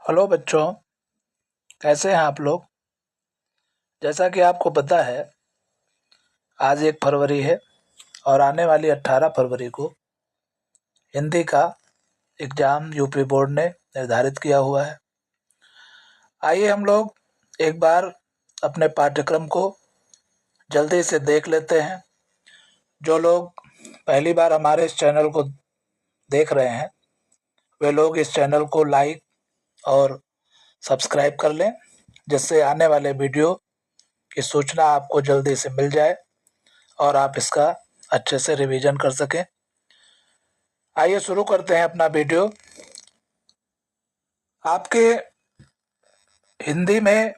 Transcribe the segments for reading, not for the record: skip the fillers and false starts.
Hello बच्चों, कैसे हैं आप लोग। जैसा कि आपको पता है, आज 1 फरवरी है और आने वाली 18 फरवरी को हिंदी का एग्ज़ाम यूपी बोर्ड ने निर्धारित किया हुआ है। आइए हम लोग एक बार अपने पाठ्यक्रम को जल्दी से देख लेते हैं। जो लोग पहली बार हमारे इस चैनल को देख रहे हैं, वे लोग इस चैनल को लाइक और सब्सक्राइब कर लें, जिससे आने वाले वीडियो की सूचना आपको जल्दी से मिल जाए और आप इसका अच्छे से रिवीजन कर सकें। आइए शुरू करते हैं अपना वीडियो। आपके हिंदी में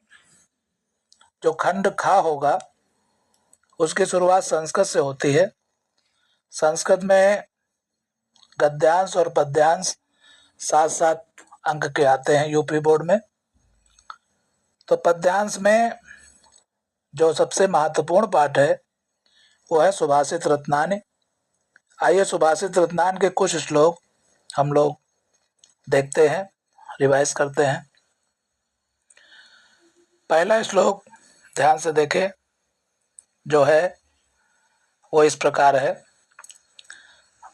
जो खंड खा होगा, उसकी शुरुआत संस्कृत से होती है। संस्कृत में गद्यांश और पद्यांश 7-7 अंक के आते हैं यूपी बोर्ड में। तो पद्यांश में जो सबसे महत्वपूर्ण पाठ है वो है सुभाषित रत्नानि। आइए सुभाषित रत्नानि के कुछ श्लोक हम लोग देखते हैं, रिवाइज करते हैं। पहला श्लोक ध्यान से देखें, जो है वो इस प्रकार है।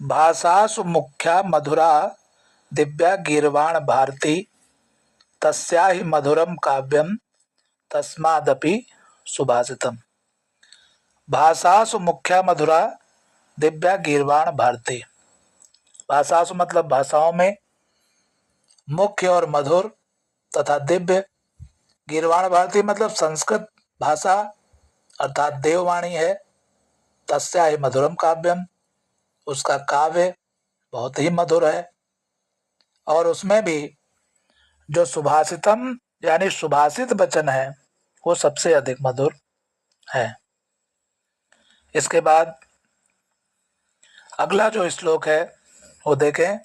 भाषासु मुख्या मधुरा दिव्या गीर्वाण भारती तस्या ही मधुरम काव्यम तस्मादपि सुभाषितम। भाषासु मुख्या मधुरा दिव्या गीर्वाण भारती। भाषासु मतलब भाषाओं में, मुख्य और मधुर तथा दिव्य। गीर्वाण भारती मतलब संस्कृत भाषा अर्थात देववाणी है। तस्या ही मधुरम काव्यम, उसका काव्य बहुत ही मधुर है। और उसमें भी जो सुभाषितम यानी सुभाषित वचन है वो सबसे अधिक मधुर है। इसके बाद अगला जो श्लोक है वो देखें।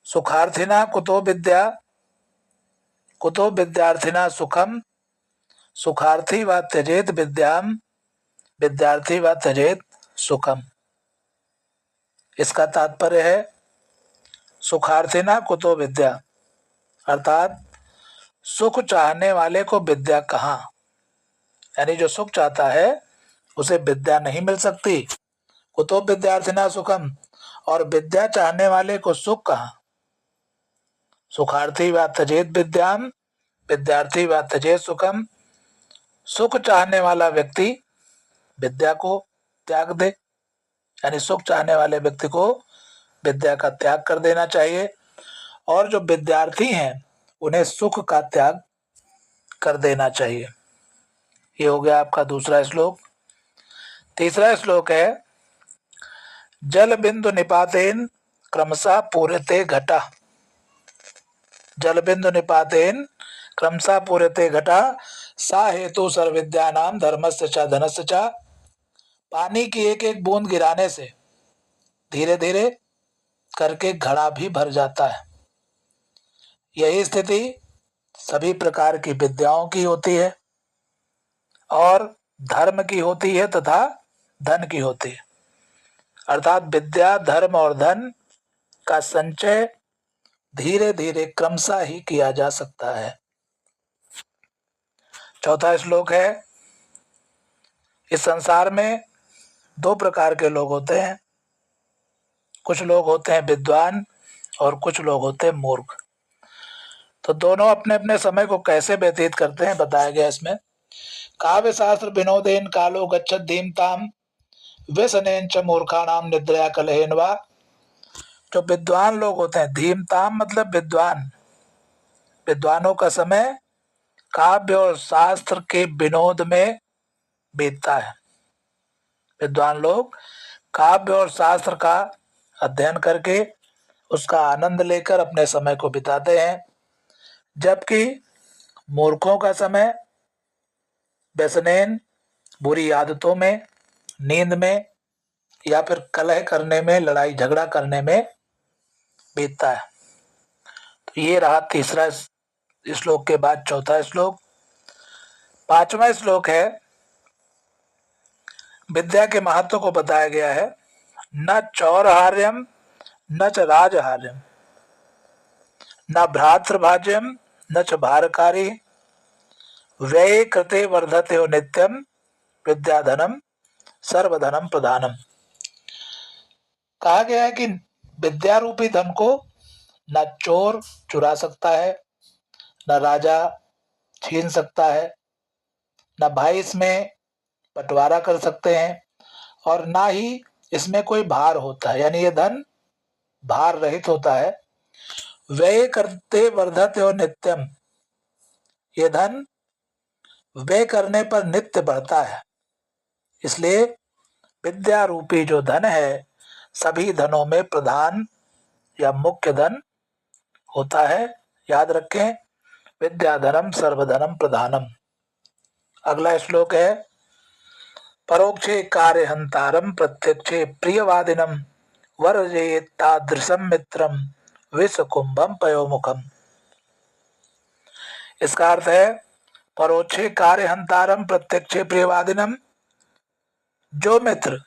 सुखार्थिना कुतो विद्या कुतो विद्यार्थिना सुखम सुखार्थी व त्यजेत विद्याम विद्यार्थी व त्यजेत सुखम। इसका तात्पर्य है सुखार्थिना कुतो विद्या, अर्थात सुख चाहने वाले को विद्या कहाँ, यानी जो सुख चाहता है उसे विद्या नहीं मिल सकती। कुतो विद्यार्थिना सुखम, और विद्या चाहने वाले को सुख कहाँ। सुखार्थी व त्यजेत विद्याम विद्यार्थी व त्यजेत सुखम। सुख चाहने वाला व्यक्ति विद्या को त्याग दे, यानी सुख चाहने वाले व्यक्ति को विद्या का त्याग कर देना चाहिए, और जो विद्यार्थी हैं उन्हें सुख का त्याग कर देना चाहिए। ये हो गया आपका दूसरा श्लोक। तीसरा श्लोक है। जल बिंदु निपातेन क्रमशः पूर्यते घटा। जल बिंदु निपातेन क्रमशः पूर्यते घटा सा हेतु सर्वविद्यानां धर्मस्य च धनस्य च। पानी की एक एक बूंद गिराने से धीरे धीरे करके घड़ा भी भर जाता है। यही स्थिति सभी प्रकार की विद्याओं की होती है, और धर्म की होती है तथा धन की होती है। अर्थात विद्या, धर्म और धन का संचय धीरे धीरे क्रमशः ही किया जा सकता है। चौथा श्लोक है। इस संसार में 2 प्रकार के लोग होते हैं। कुछ लोग होते हैं विद्वान और कुछ लोग होते हैं मूर्ख। तो दोनों अपने अपने समय को कैसे व्यतीत करते हैं बताया गया इसमें। काव्य शास्त्र विनोदेन कालो गच्छत धीमताम व्यसनेन च मूर्खाणाम निद्रया कलहेन वा। जो विद्वान लोग होते हैं, धीमताम मतलब विद्वान, विद्वानों का समय काव्य और शास्त्र के विनोद में बीतता है। विद्वान लोग काव्य और शास्त्र का अध्ययन करके उसका आनंद लेकर अपने समय को बिताते हैं, जबकि मूर्खों का समय व्यसनेन बुरी आदतों में, नींद में या फिर कलह करने में, लड़ाई झगड़ा करने में बीतता है। तो ये रहा तीसरा श्लोक के बाद चौथा श्लोक। पांचवा श्लोक है। विद्या के महत्व को बताया गया है। न चौरहार्यम न च राजहार्यम न भ्रातृभाज्यम न च भारकारी व्यय कृते वर्धते हो नित्यम विद्याधनम सर्वधनम प्रधानम। कहा गया है कि विद्या रूपी धन को न चोर चुरा सकता है, न राजा छीन सकता है, न भाई इसमें बंटवारा कर सकते हैं, और ना ही इसमें कोई भार होता है, यानी ये धन भार रहित होता है। व्यय करते वर्धते हो नित्यम, ये धन व्यय करने पर नित्य बढ़ता है। इसलिए विद्या रूपी जो धन है सभी धनों में प्रधान या मुख्य धन होता है। याद रखें, विद्याधनम सर्वधनम प्रधानम। अगला श्लोक है परोक्षे कार्यहंतारम प्रत्यक्षे प्रियवादिनम वर्जेत तादृशम मित्रम विषकुंभम पयोमुखम। इसका अर्थ है परोक्षे कार्यहंतारम प्रत्यक्षे प्रियवादिनम, जो मित्र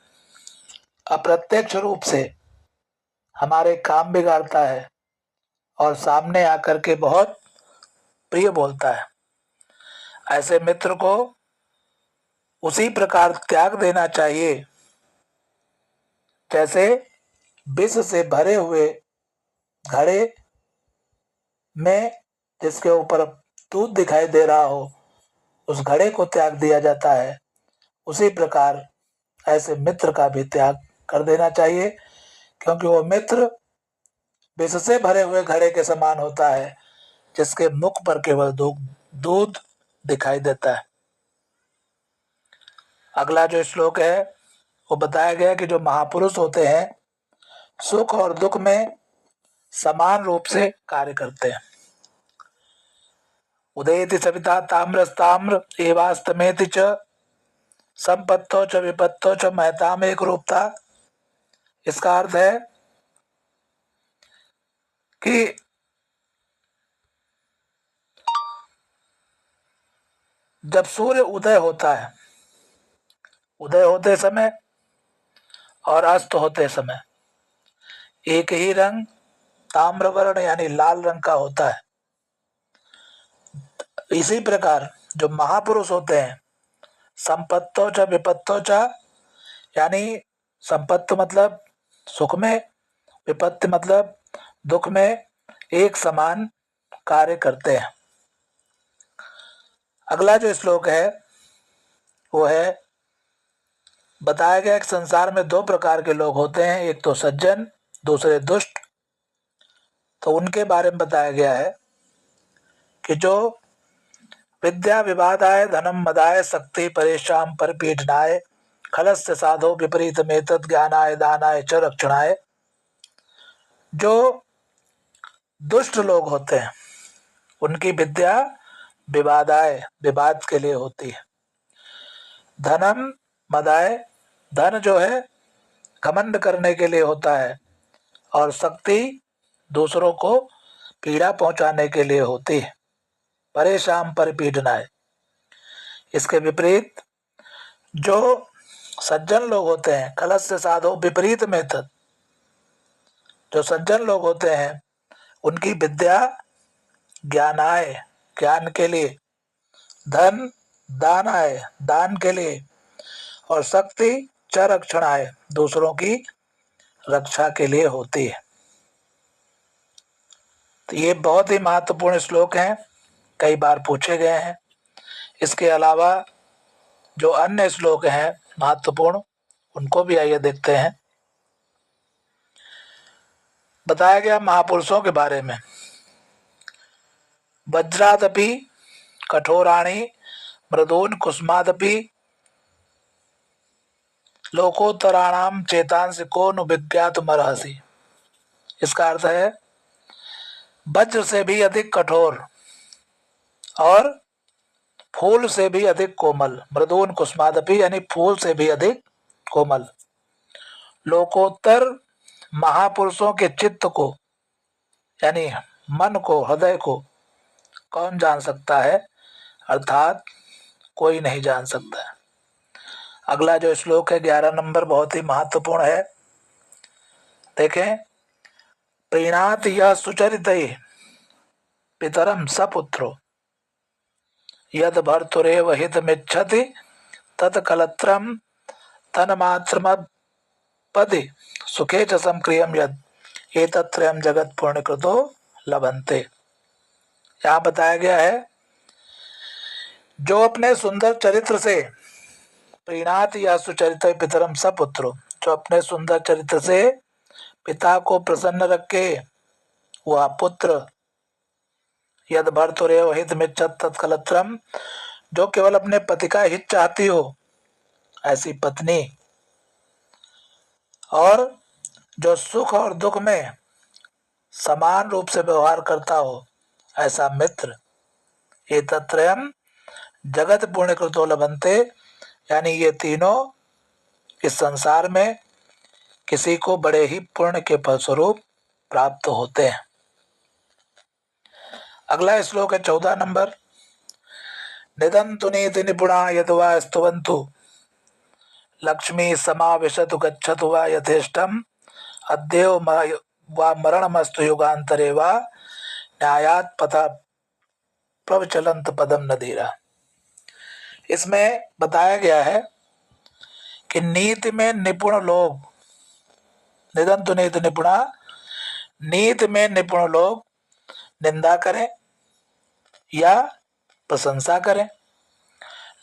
अप्रत्यक्ष रूप से हमारे काम बिगाड़ता है और सामने आकर के बहुत प्रिय बोलता है, ऐसे मित्र को उसी प्रकार त्याग देना चाहिए जैसे विष से भरे हुए घड़े में जिसके ऊपर दूध दिखाई दे रहा हो उस घड़े को त्याग दिया जाता है, उसी प्रकार ऐसे मित्र का भी त्याग कर देना चाहिए, क्योंकि वो मित्र विष से भरे हुए घड़े के समान होता है जिसके मुख पर केवल दूध दिखाई देता है। अगला जो श्लोक है वो बताया गया कि जो महापुरुष होते हैं सुख और दुख में समान रूप से कार्य करते हैं। उदयति सविता ताम्रस्ताम्र एवास्तमेति च संपत्तो च विपत्तो च महताम एक रूपता। इसका अर्थ है कि जब सूर्य उदय होता है, उदय होते समय और अस्त होते समय एक ही रंग ताम्रवर्ण यानी लाल रंग का होता है। इसी प्रकार जो महापुरुष होते हैं संपत्तो च विपत्तो च, यानी संपत्ति मतलब सुख में, विपत्ति मतलब दुख में एक समान कार्य करते हैं। अगला जो श्लोक है वो है बताया गया कि संसार में दो प्रकार के लोग होते हैं, एक तो सज्जन दूसरे दुष्ट। तो उनके बारे में बताया गया है कि जो विद्या विवादाय धनम मदाय शक्ति परेशान पर पीठनाय खलस्य साधो विपरीत मेतद ज्ञानाय दानाय च रक्षणाय। जो दुष्ट लोग होते हैं उनकी विद्या विवादाय विवाद के लिए होती है, धनम मदाय धन जो है घमंड करने के लिए होता है, और शक्ति दूसरों को पीड़ा पहुंचाने के लिए होती है, परेशान पर पीड़नाय। इसके विपरीत जो सज्जन लोग होते हैं खलस्य साधो विपरीत मेतद, जो सज्जन लोग होते हैं उनकी विद्या ज्ञानाय ज्ञान के लिए, धन दानाय दान के लिए, और शक्ति च रक्षणाय दूसरों की रक्षा के लिए होती है। तो ये बहुत ही महत्वपूर्ण श्लोक हैं, कई बार पूछे गए हैं। इसके अलावा जो अन्य श्लोक हैं महत्वपूर्ण उनको भी आइए देखते हैं। बताया गया महापुरुषों के बारे में, वज्रादपि कठोराणि मृदून कुसुमादपि लोकोत्तराणाम चेतांसि को नु विज्ञातमर्हसि। इसका अर्थ है वज्र से भी अधिक कठोर और फूल से भी अधिक कोमल, मृदून कुसुमादपि यानी फूल से भी अधिक कोमल, लोकोत्तर महापुरुषों के चित्त को यानी मन को, हृदय को कौन जान सकता है, अर्थात कोई नहीं जान सकता है। अगला जो श्लोक है 11 नंबर बहुत ही महत्वपूर्ण है। देखें, प्रीणात यह सुचरित पितरम सपुत्रो यद भर्तुरेव हितमिच्छति तत्कलत्रम तन्मात्रमपदि सुखे च संक्रियम यद एतत्त्रयम् जगत पूर्णकृतो लभन्ते। यहाँ बताया गया है जो अपने सुंदर चरित्र से प्रीणात या सुचरित पितरम सपुत्रो, जो अपने सुंदर चरित्र से पिता को प्रसन्न रखे वह पुत्र, यद भर्तुरेव हितमिच्छति तत्कलत्रम, जो केवल अपने पति का हित चाहती हो ऐसी पत्नी, और जो सुख और दुख में समान रूप से व्यवहार करता हो ऐसा मित्र, एतत्त्रयम् जगत पुण्यकृतो लभन्ते, यानी ये तीनों इस संसार में किसी को बड़े ही पुण्य के फलस्वरूप प्राप्त होते हैं। अगला श्लोक है 14 नंबर। निदन्तु नीति निपुणा यद्वा स्तुवन्तु लक्ष्मी समाविशतु गच्छतु वा यथेष्टम् अद्येव वा मरणमस्तु युगान्तरे वा न्यायात् पथा प्रवचलंत पदम नदीरा। इसमें बताया गया है कि नीति में निपुण लोग, निदन्तु नीति निपुणा, नीति में निपुण लोग निंदा करें या प्रशंसा करें।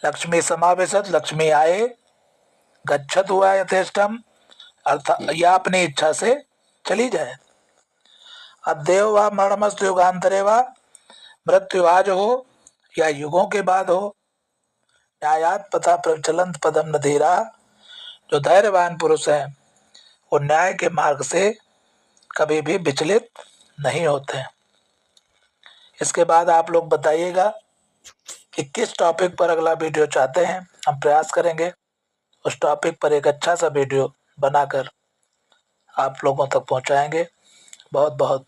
लक्ष्मी समावेशत, लक्ष्मी आए, गच्छत हुआ यथेष्टम, अर्थात या अपनी इच्छा से चली जाए। अद्येव वा मरणमस्तु युगांतरे वा, मृत्यु आज हो या युगों के बाद हो। न्यायात पथा प्रचलंत पदम नधीरा, जो धैर्यवान पुरुष है वो न्याय के मार्ग से कभी भी विचलित नहीं होते। इसके बाद आप लोग बताइएगा कि किस टॉपिक पर अगला वीडियो चाहते हैं, हम प्रयास करेंगे उस टॉपिक पर एक अच्छा सा वीडियो बनाकर आप लोगों तक पहुंचाएंगे। बहुत बहुत